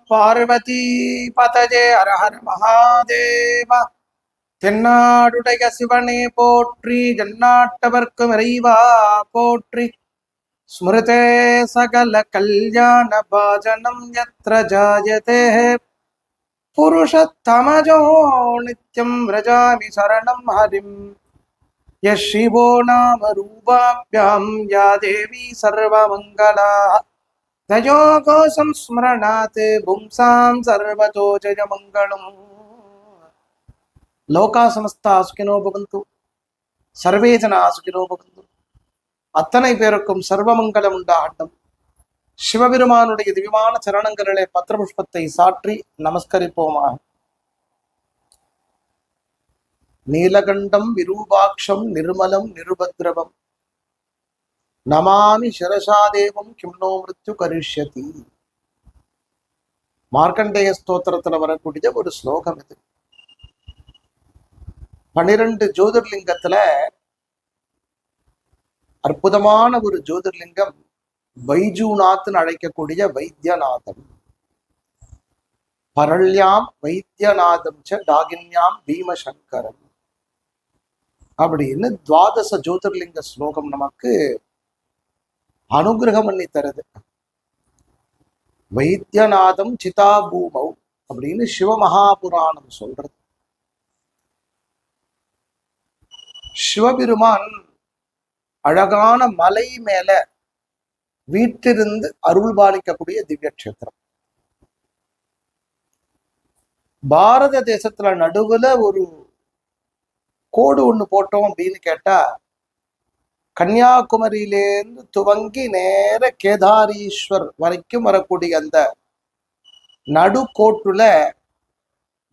பார்வதி பதஜே ஹர ஹர மகாதேவா. தென்னாடுடைய சிவனே போற்றி, ஜன்னாட்டவர்க்கும் இறைவா போற்றி. ஸ்மிருதே சகல கல்யாண பாஜனம் யத்ர ஜாயதே புருஷத்தமஜோ நித்யம் ரஜாமி சரணம் ஹரிம். யஸ் சிவோ நாம ரூபாப்யாம் யா தேவி சர்வமங்களா தயோகோ சம்ஸ்மரணாத் பும்சாம் சர்வதோ ஜெயமங்களம். லோகா சமஸ்தா சுகினோ பவந்து, சர்வே ஜனா சுகினோ பவந்து. அத்தனை பேருக்கும் சர்வமங்கலம் உண்டாகட்டும். சிவபெருமானுடைய திவ்யமான சரணங்களிலே பத்திரபுஷ்பத்தை சாற்றி நமஸ்கரிப்போமாக. நீலகண்டம் விரூபாட்சம் நிர்மலம் நிருபத்ரவம் நமாமி சிரசாதேவம் கிம்னோ மிருத்யு கரிஷ்யதி. மார்க்கண்டேய ஸ்தோத்திரத்துல வரக்கூடிய ஒரு ஸ்லோகம் இது. 12 ஜோதிர்லிங்கத்துல அற்புதமான ஒரு ஜோதிர்லிங்கம் வைஜூநாத்னு அழைக்கக்கூடிய வைத்தியநாதம். பரள்யாம் வைத்தியநாதம் ச டாகின்யாம் பீமசங்கரம் அப்படின்னு 12 ஜோதிர்லிங்க ஸ்லோகம் நமக்கு அனுகிரகம் பண்ணி தருது. வைத்தியநாதம் சிதா பூமௌ அப்படின்னு சிவமகாபுராணம் சொல்றது. சிவபெருமான் அழகான மலை மேல வீட்டிலிருந்து அருள் பாலிக்கக்கூடிய திவ்ய கஷேத்திரம். பாரத தேசத்துல நடுவுல ஒரு கோடு ஒண்ணு போட்டோம் அப்படின்னு கேட்டா, கன்னியாகுமரியிலேருந்து துவங்கி நேர கேதாரீஸ்வர் வரைக்கும் வரக்கூடிய அந்த நடுக்கோட்டுல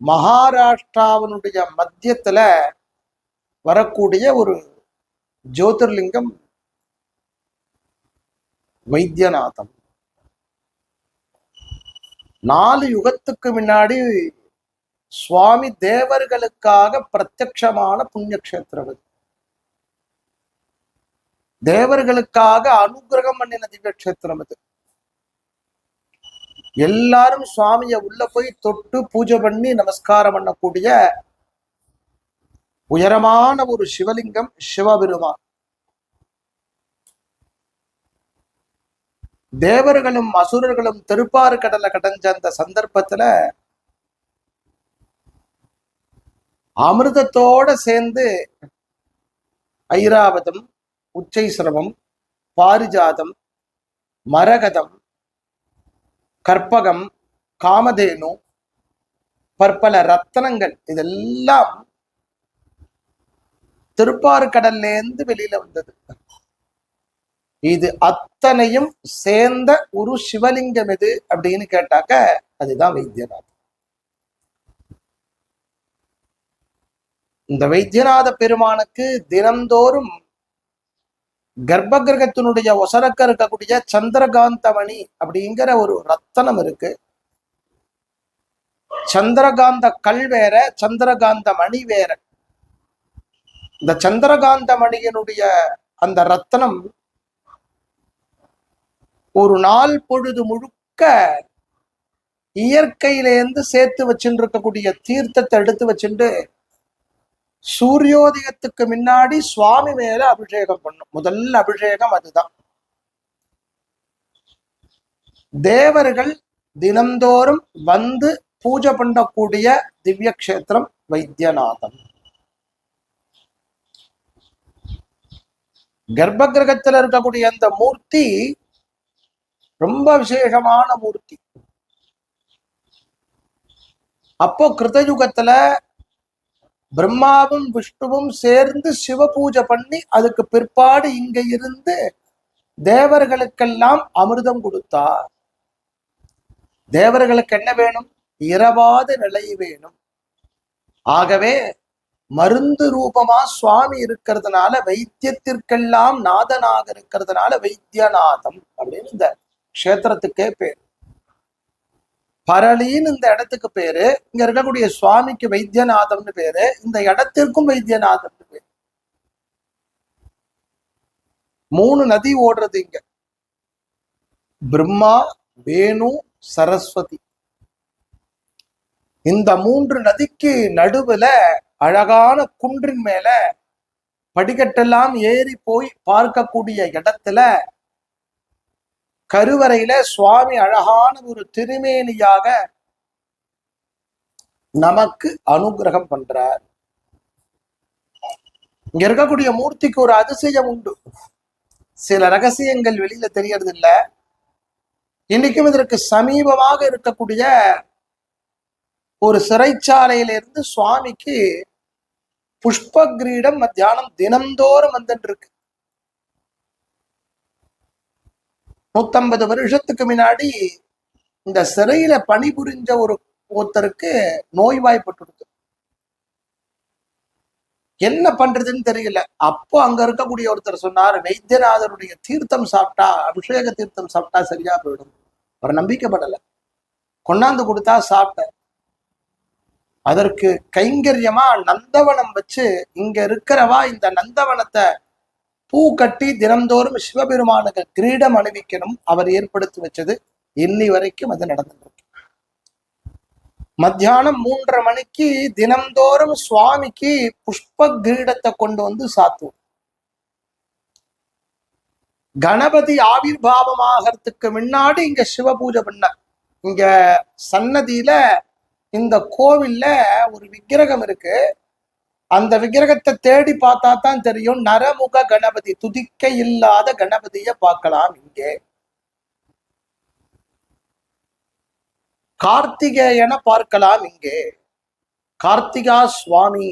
மகாராஷ்டிராவினுடைய மத்தியத்துல வரக்கூடிய ஒரு ஜோதிர்லிங்கம் வைத்தியநாதம். 4 யுகத்துக்கு முன்னாடி சுவாமி தேவர்களுக்காக பிரத்யக்ஷமான புண்ணிய கஷேத்திரம். தேவர்களுக்காக அனுகிரகம் பண்ணின திவ்ய கஷேத்திரம் இது. எல்லாரும் சுவாமிய உள்ள போய் தொட்டு பூஜை பண்ணி நமஸ்காரம் பண்ணக்கூடிய உயரமான ஒரு சிவலிங்கம் சிவபெருமான். தேவர்களும் அசுரர்களும் திருப்பாறு கடலை கடைஞ்ச அந்த சந்தர்ப்பத்துல அமிர்தத்தோட சேர்ந்து ஐராவதம், உச்சைஸ்ரவம், பாரிஜாதம், மரகதம், கற்பகம், காமதேனு, பற்பல ரத்தனங்கள் இதெல்லாம் திருப்பாறு கடல்ல இருந்து வெளியில வந்தது. இது அத்தனையும் சேர்ந்த ஒரு சிவலிங்கம் எது அப்படின்னு கேட்டாக்க அதுதான் வைத்தியநாதம். இந்த வைத்தியநாத பெருமானுக்கு தினந்தோறும் கர்ப்ப கிரகத்தினுடைய ஒசரக்க இருக்கக்கூடிய சந்திரகாந்தமணி அப்படிங்கிற ஒரு ரத்தனம் இருக்கு. சந்திரகாந்த கல் வேற, சந்திரகாந்த மணி வேற. இந்த சந்திரகாந்த மணியினுடைய அந்த ரத்தனம் ஒரு நாள் பொழுது முழுக்க இயற்கையிலேருந்து சேர்த்து வச்சுட்டு இருக்கக்கூடிய தீர்த்தத்தை எடுத்து வச்சுட்டு சூரியோதயத்துக்கு முன்னாடி சுவாமி மேல அபிஷேகம் பண்ணும். முதல் அபிஷேகம் அதுதான். தேவர்கள் தினந்தோறும் வந்து பூஜை பண்ணக்கூடிய திவ்ய கஷேத்திரம் வைத்தியநாதம். கர்ப்ப கிரகத்துல இருக்கக்கூடிய அந்த மூர்த்தி ரொம்ப விசேஷமான மூர்த்தி. அப்போ கிருதயுகத்துல பிரம்மாவும் விஷ்ணுவும் சேர்ந்து சிவ பூஜை பண்ணி அதுக்கு பிற்பாடு இங்க இருந்து தேவர்களுக்கெல்லாம் அமிர்தம் கொடுத்தார். தேவர்களுக்கு என்ன வேணும்? இரவாத நிலை வேணும். ஆகவே மருந்து ரூபமா சுவாமி இருக்கிறதுனால, வைத்தியத்திற்கெல்லாம் நாதனாக இருக்கிறதுனால வைத்தியநாதம் அப்படின்னு இந்த கஷேத்திரத்துக்கே பேர். பரளின்னு இந்த இடத்துக்கு பேரு. இங்க இருக்கக்கூடிய சுவாமிக்கு வைத்தியநாதம்னு பேரு. இந்த இடத்திற்கும் வைத்தியநாதம்னு பேரு. 3 நதி ஓடுறது இங்க. பிரம்மா, வேணு, சரஸ்வதி. இந்த 3 நதிக்கு நடுவுல அழகான குன்றின் மேல படிக்கட்டெல்லாம் ஏறி போய் பார்க்கக்கூடிய இடத்துல கருவறையில சுவாமி அழகான ஒரு திருமேனியாக நமக்கு அனுகிரகம் பண்றார். இங்க இருக்கக்கூடிய மூர்த்திக்கு ஒரு அதிசயம் உண்டு. சில ரகசியங்கள் வெளியில தெரியறது இல்ல. இன்னைக்கும் இதற்கு சமீபமாக இருக்கக்கூடிய ஒரு சிறைச்சாலையிலிருந்து சுவாமிக்கு புஷ்ப கிரீடம் மத்தியானம் தினந்தோறும் வந்துட்டு இருக்கு. 150 வருஷத்துக்கு முன்னாடி இந்த சிறையில பணிபுரிஞ்ச ஒருத்தருக்கு நோய்வாய்ப்பட்டு என்ன பண்றதுன்னு தெரியல. அப்போ அங்க இருக்கக்கூடிய ஒருத்தர் சொன்னார், வைத்தியநாதருடைய தீர்த்தம் சாப்பிட்டா, அபிஷேக தீர்த்தம் சாப்பிட்டா சரியா போயிடும். அவர் நம்பிக்கைப்படலை, கொண்டாந்து கொடுத்தா சாப்பிட்ட. அதற்கு கைங்கரியமா நந்தவனம் வச்சு இங்க இருக்கிறவா இந்த நந்தவனத்தை பூ கட்டி தினந்தோறும் சிவபெருமானுக்கு கிரீடம் அணிவிக்கணும் அவர் ஏற்படுத்தி வச்சது. இன்னி வரைக்கும் அது நடந்துட்டு. மத்தியானம் 3:30 மணிக்கு தினந்தோறும் சுவாமிக்கு புஷ்ப கிரீடத்தை கொண்டு வந்து சாத்துவோம். கணபதி ஆவிர்வாவமாகறதுக்கு முன்னாடி இங்க சிவ பூஜை பண்ண. இங்க சன்னதியில இந்த கோவில்ல ஒரு விக்கிரகம் இருக்கு. அந்த விக்கிரகத்தை தேடி பார்த்தா தான் தெரியும். நரமுக கணபதி, துதிக்க இல்லாத கணபதிய பார்க்கலாம். இங்கே கார்த்திகேயன பார்க்கலாம். இங்கே கார்த்திகா சுவாமி,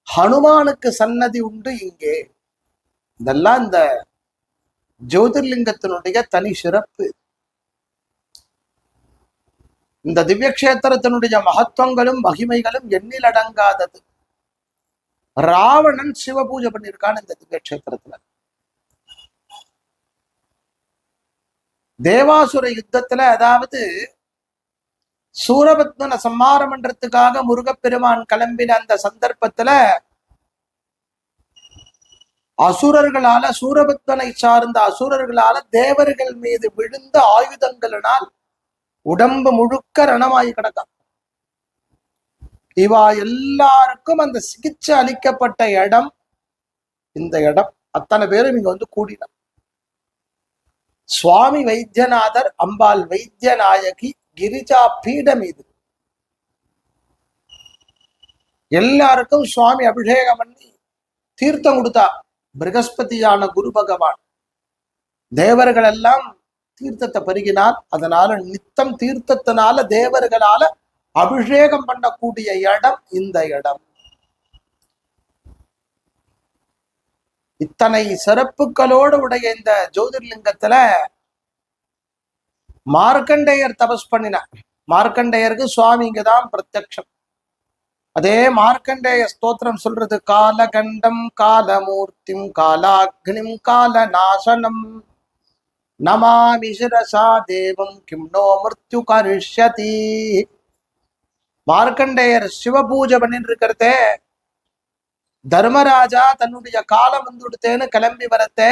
ஹனுமானுக்கு சன்னதி உண்டு இங்கே. இதெல்லாம் இந்த ஜோதிர்லிங்கத்தினுடைய தனி சிறப்பு. இந்த திவ்ய கஷேத்திரத்தினுடைய மகத்துவங்களும் மகிமைகளும் எண்ணில் அடங்காதது. ராவணன் சிவ பூஜை பண்ணியிருக்கான் இந்த திவ்ய கஷேத்திரத்துல. தேவாசுர யுத்தத்துல, அதாவது சூரபத்மனை சம்மாரம் பண்றதுக்காக முருகப்பெருமான் கிளம்பின அந்த சந்தர்ப்பத்துல அசுரர்களால, சூரபத்மனை சார்ந்த அசுரர்களால தேவர்கள் மீது விழுந்த ஆயுதங்களினால் உடம்பு முழுக்க ரணமாயி கிடக்கும். இவா எல்லாருக்கும் அந்த சிகிச்சை அளிக்கப்பட்ட இடம் இந்த இடம். அத்தனை பேரும் இங்க வந்து கூடினார். சுவாமி வைத்தியநாதர், அம்பாள் வைத்தியநாயகி, கிரிஜா பீடம் இது. எல்லாருக்கும் சுவாமி அபிஷேகம் பண்ணி தீர்த்தம் கொடுத்தா. பிரகஸ்பதியான குரு பகவான் தேவர்கள் எல்லாம் தீர்த்தத்தை பருகினார். அதனால நித்தம் தீர்த்தத்தினால தேவர்களால அபிஷேகம் பண்ணக்கூடிய இடம் இந்த இடம். இத்தனை சிறப்புகளோடு உடைய இந்த ஜோதிர்லிங்கத்துல மார்க்கண்டேயர் தபஸ் பண்ணினார். மார்க்கண்டேயருக்கு சுவாமி இங்கதான் பிரத்யக்ஷம். அதே மார்க்கண்டேய ஸ்தோத்திரம் சொல்றது, காலகண்டம் காலமூர்த்திம் காலாக்னிம் கால நாசனம் நமாமி சிரசா தேவம் கிம்னோ மிருத்யு கரிஷ்யதி. மார்க்கண்டேயர் சிவ பூஜை பண்ணிட்டு இருக்கிறதே, தர்மராஜா தன்னுடைய காலம் வந்துடுத்தேன்னு கிளம்பி வரத்தே,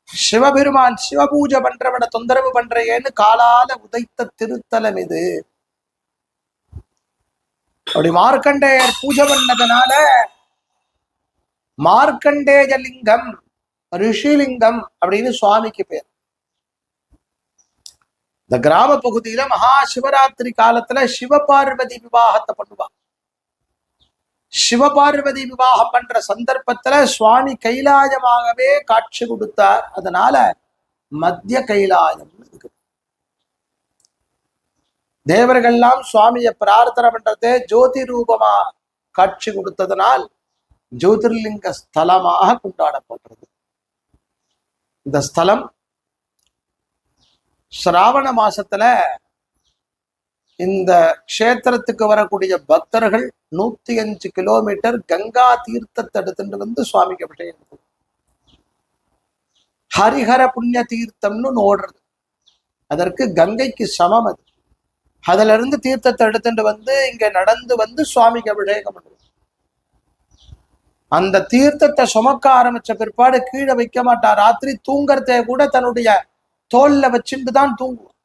சிவபெருமான் சிவ பூஜை பண்றவனை தொந்தரவு பண்றேன்னு காலால உதைத்த திருத்தலம் இது. அப்படி மார்க்கண்டேயர் பூஜை பண்ணதுனால மார்க்கண்டேய லிங்கம், ரிஷிலிங்கம் அப்படின்னு சுவாமிக்கு பேர். இந்த கிராம பகுதியில மகா சிவராத்திரி காலத்துல சிவபார்வதி விவாகத்தை பண்ணுவா. சிவபார்வதி விவாகம் பண்ற சந்தர்ப்பத்துல சுவாமி கைலாயமாகவே காட்சி கொடுத்தார். அதனால மத்திய கைலாயம் இருக்கு. தேவர்கள்லாம் சுவாமியை பிரார்த்தனை பண்றதே ஜோதி ரூபமா காட்சி கொடுத்ததனால் ஜோதிர்லிங்க ஸ்தலமாக கொண்டாடப்படுறது. இந்த ஸ்தலம் சிராவண மாசத்துல இந்த கஷேத்திரத்துக்கு வரக்கூடிய பக்தர்கள் 105 கிலோமீட்டர் கங்கா தீர்த்தத்தை எடுத்துட்டு வந்து சுவாமிக்கு அபிஷேகம். ஹரிஹர புண்ணிய தீர்த்தம்னு ஓடுறது, அதற்கு கங்கைக்கு சமம் அது. அதுல இருந்து தீர்த்தத்தை எடுத்துட்டு வந்து இங்க நடந்து வந்து சுவாமிக்கு அபிஷேகம் பண்றது. அந்த தீர்த்தத்தை சுமக்க ஆரம்பிச்ச பிற்பாடு கீழே வைக்க மாட்டார். ராத்திரி தூங்கறத கூட தன்னுடைய தோல்ல வச்சுட்டு தான் தூங்குவார்.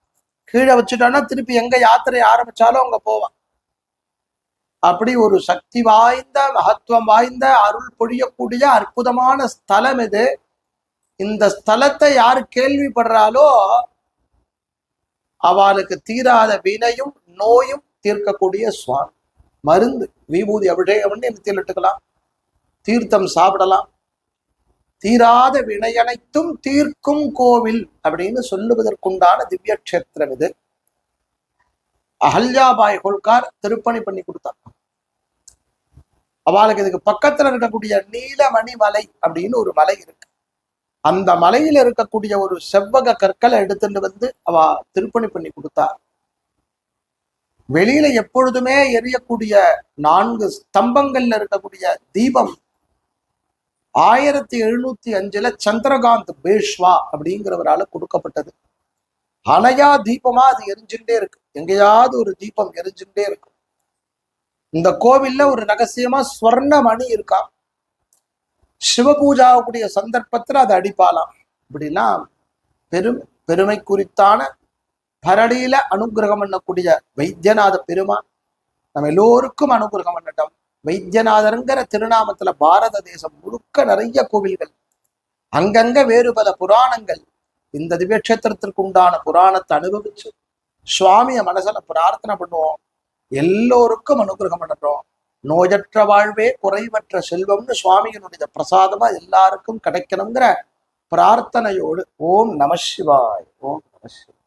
கீழே வச்சுட்டான்னா திருப்பி எங்க யாத்திரை ஆரம்பிச்சாலும் அங்க போவான். அப்படி ஒரு சக்தி வாய்ந்த மகத்துவம் வாய்ந்த அருள் பொழியக்கூடிய அற்புதமான ஸ்தலம் இது. இந்த ஸ்தலத்தை யாரு கேள்விப்படுறாலோ அவளுக்கு தீராத வினையும் நோயும் தீர்க்கக்கூடிய சுவாமி. மருந்து விபூதி அபிஷேகம் பண்ணி நித்தியில் இட்டுக்கலாம், தீர்த்தம் சாப்பிடலாம். தீராத வினையனைத்தும் தீர்க்கும் கோவில் அப்படின்னு சொல்லுவதற்குண்டான திவ்ய கஷேத்திரம் இது. அஹல்யாபாய் ஹோல்கார் திருப்பணி பண்ணி கொடுத்தார். அவளுக்கு இதுக்கு பக்கத்துல இருக்கக்கூடிய நீலமணி மலை அப்படின்னு ஒரு மலை இருக்கு. அந்த மலையில இருக்கக்கூடிய ஒரு செவ்வக கற்களை எடுத்துட்டு வந்து அவ திருப்பணி பண்ணி கொடுத்தார். வெளியில எப்பொழுதுமே எரியக்கூடிய 4 ஸ்தம்பங்கள்ல இருக்கக்கூடிய தீபம் 1705 சந்திரகாந்த் பேஷ்வா அப்படிங்கிறவரால கொடுக்கப்பட்டது. அணையா தீபமா அது எரிஞ்சுட்டே இருக்கு. எங்கேயாவது ஒரு தீபம் எரிஞ்சுட்டே இருக்கு. இந்த கோவில்ல ஒரு ரகசியமா ஸ்வர்ண மணி இருக்கா. சிவபூஜாவுடைய சந்தர்ப்பத்துல அதை அடிப்பாலாம். அப்படின்னா பெருமை குறித்தான பரடியில அனுகிரகம் பண்ணக்கூடிய வைத்தியநாத பெருமான் நம்ம எல்லோருக்கும் அனுகிரகம் பண்ணட்டும். வைத்தியநாதருங்கிற திருநாமத்துல பாரத தேசம் முழுக்க நிறைய கோவில்கள், அங்கங்க வேறு பல புராணங்கள். இந்த திவ்யக்ஷேத்திரத்திற்கு உண்டான புராணத்தை அனுபவிச்சு சுவாமிய மனசுல பிரார்த்தனை பண்ணுவோம். எல்லோருக்கும் அனுகிரகம் பண்ணட்டும். நோயற்ற வாழ்வே குறைவற்ற செல்வம்னு சுவாமியினுடைய பிரசாதமா எல்லாருக்கும் கிடைக்கணுங்கிற பிரார்த்தனையோடு ஓம் நம சிவாய். ஓம் நம சிவாய்.